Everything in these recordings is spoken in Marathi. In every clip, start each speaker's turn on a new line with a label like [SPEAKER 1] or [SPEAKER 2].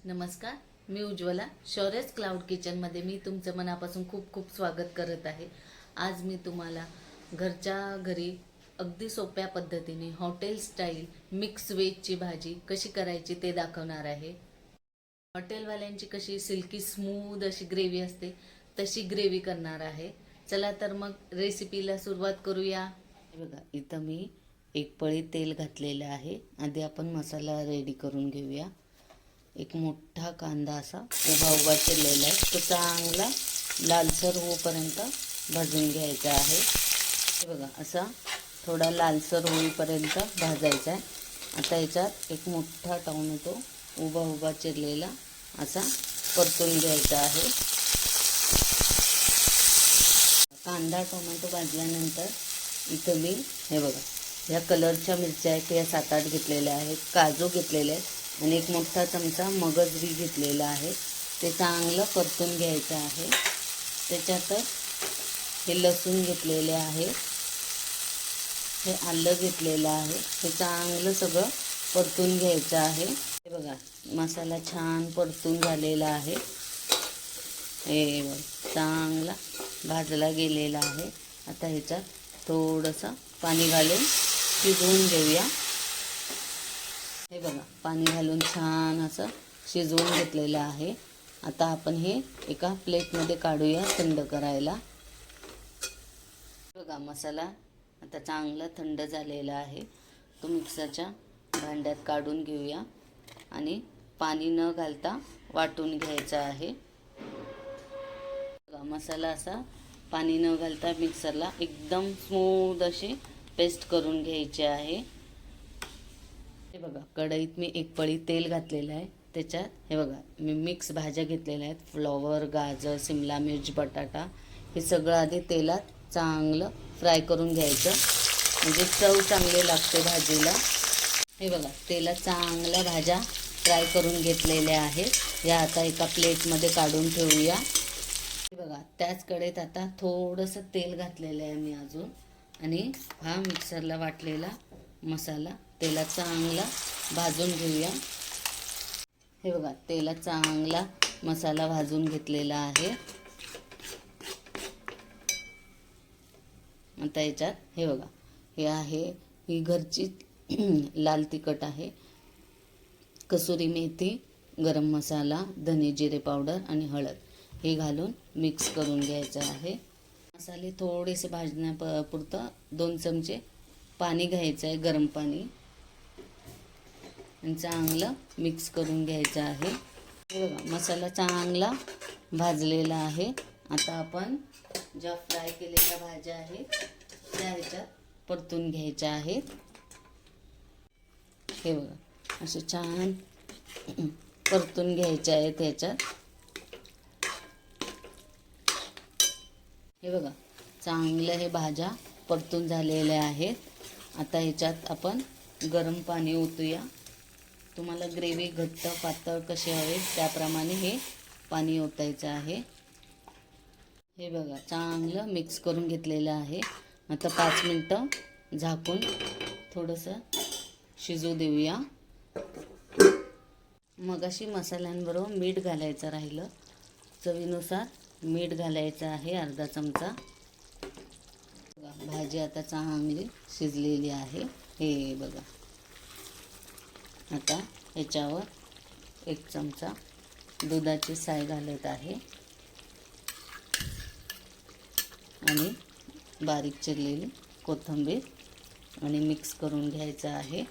[SPEAKER 1] नमस्कार, मी उज्ज्वला. शौर्यस क्लाउड किचनमध्ये मी तुमचं मनापासून खूप खूप स्वागत करत आहे. आज मी तुम्हाला घरच्या घरी अगदी सोप्या पद्धतीने हॉटेल स्टाईल मिक्स व्हेजची भाजी कशी करायची ते दाखवणार आहे. हॉटेलवाल्यांची कशी सिल्की स्मूद अशी ग्रेव्ही असते तशी ग्रेव्ही करणार आहे. चला तर मग रेसिपीला सुरुवात करूया. हे बघा, इथं मी एक पळी तेल घातलेलं आहे. आधी आपण मसाला रेडी करून घेऊया. एक मोठा कांदा असा उभा उभा चिरलेला आहे, तो चांगला लालसर होईपर्यंत भाजून घ्यायचा आहे. हे बघा, असा थोडा लालसर होईपर्यंत भाजायचा आहे. आता याच्यात एक मोठा टोमॅटो उभा उभा चिरलेला असा परतून घ्यायचा आहे. कांदा टोमॅटो भाजल्यानंतर इथं मी हे बघा, या कलरच्या मिरच्या आहेत, या 7-8 घेतलेल्या आहेत. काजू घेतलेले आहेत आणि एक मोठा चमचा मगज बी घेतलेला आहे. ते चांगलं परतून घ्यायचं आहे. त्याच्यातच हे लसूण घेतलेले आहे, हे आलं घेतलेलं आहे. हे चांगलं सगळं परतून घ्यायचं आहे. हे बघा, मसाला छान परतून झालेला आहे. हे बघा, चांगला भाजला गेलेला आहे. आता ह्याच्यात थोडंसं पाणी घालून शिजवून घेऊया. हे बघा, पाणी घालून छान असं शिजवून घेतलेलं आहे. आता आपण हे एका प्लेटमध्ये काढूया थंड करायला. बघा, मसाला आता चांगला थंड झालेला आहे. तो मिक्सरच्या भांड्यात काढून घेऊया आणि पाणी न घालता वाटून घ्यायचा आहे. बघा, मसाला असा पाणी न घालता मिक्सरला एकदम स्मूथ अशी पेस्ट करून घ्यायची आहे. हे बघा, कढईत मी एक पळी तेल घातलेलं आहे. त्याच्यात हे बघा, मी मिक्स भाज्या घेतलेल्या आहेत. फ्लॉवर, गाजर, शिमला मिर्च, बटाटा हे सगळं आधी तेलात चांगलं फ्राय करून घ्यायचं, म्हणजे चव चांगली लागते भाजीला. हे बघा, तेलात चांगल्या भाज्या फ्राय करून घेतलेल्या आहेत. या आता एका प्लेटमध्ये काढून ठेवूया. हे बघा, त्याच कढईत आता थोडंसं तेल घातलेलं आहे मी अजून, आणि हा मिक्सरला वाटलेला मसाला तेलात चांगला भाजून घेऊया. हे बघा, तेलात चांगला मसाला भाजून घेतलेला आहे. आता याच्यात हे बघा, हे आहे ही घरची लाल तिखट आहे, कसुरी मेथी, गरम मसाला, धने जिरे पावडर आणि हळद हे घालून मिक्स करून घ्यायचं आहे. मसाले थोडेसे भाजण्यापुरतं 2 चमचे पाणी घ्यायचं आहे, गरम पाणी, आणि चांगलं मिक्स करून घ्यायचं आहे. हे बघा, मसाला चांगला भाजलेला आहे. आता आपण ज्या फ्राय केलेल्या भाज्या आहेत त्या ह्याच्यात परतून घ्यायच्या आहेत. हे बघा, असे छान परतून घ्यायच्या आहेत ह्याच्यात. हे बघा, चांगलं हे भाज्या परतून झालेल्या आहेत. आता ह्याच्यात आपण गरम पाणी ओतूया. तुम्हाला ग्रेव्ही घट्ट पातळ कसे हवे त्याप्रमाणे हे पाणी ओतायचं आहे. हे बघा, चांगलं मिक्स करून घेतलेलं आहे. आता 5 मिनटं झाकून थोडंसं शिजू देऊया. मगाशी मसाल्यांबरोबर मीठ घालायचं राहिलं, चवीनुसार मीठ घालायचं आहे, अर्धा चमचा. भाजी आता चांगली शिजलेली आहे. हे बघा, आता ह्याच्यावर 1 चमचा दुधाची साय घालत आहे आणि बारीक चिरलेली कोथिंबीर आणि मिक्स करून घ्यायचं आहे.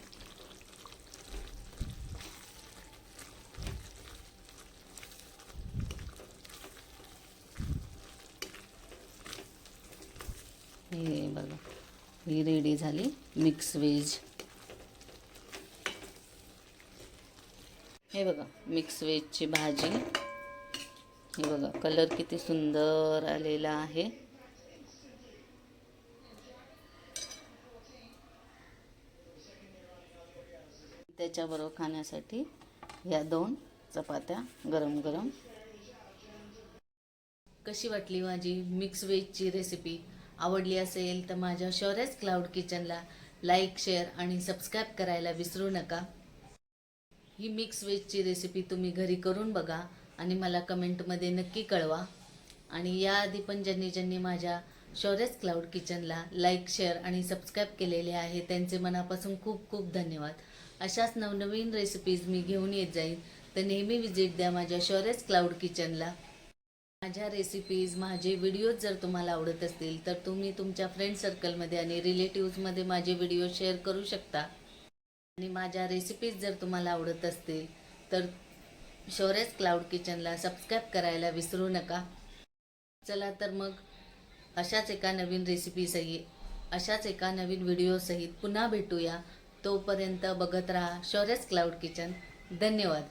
[SPEAKER 1] हे बघा, ही रेडी झाली मिक्स व्हेज. हे बघा, मिक्स व्हेजची भाजी. हे बघा, कलर किती सुंदर आलेला आहे. त्याच्याबरोबर खाण्यासाठी या 2 चपात्या गरम गरम. कशी वाटली माझी मिक्स व्हेजची रेसिपी? आवडली असेल तर माझ्या शौर्यस क्लाउड किचनला लाईक, शेअर आणि सबस्क्राईब करायला विसरू नका. ही मिक्स व्हेजची रेसिपी तुम्ही घरी करून बघा आणि मला कमेंटमध्ये नक्की कळवा. आणि याआधी पण ज्यांनी ज्यांनी माझ्या शौर्यस क्लाउड किचनला लाईक, शेअर आणि सबस्क्राईब केलेले आहे त्यांचे मनापासून खूप खूप धन्यवाद. अशाच नवनवीन रेसिपीज मी घेऊन येत जाईन, तर नेहमी विजिट द्या माझ्या शौर्यस क्लाउड किचनला. माझ्या रेसिपीज, माझे व्हिडिओज जर तुम्हाला आवडत असतील तर तुम्ही तुमच्या फ्रेंड सर्कलमध्ये आणि रिलेटिव्समध्ये माझे व्हिडिओ शेअर करू शकता. आणि माझ्या रेसिपीज जर तुम्हाला आवडत असतील तर शौर्यस क्लाउड किचनला सबस्क्राईब करायला विसरू नका. चला तर मग अशाच एका नवीन रेसिपीसहित, अशाच एका नवीन व्हिडिओसहित पुन्हा भेटूया. तोपर्यंत बघत राहा शौर्यस क्लाउड किचन. धन्यवाद.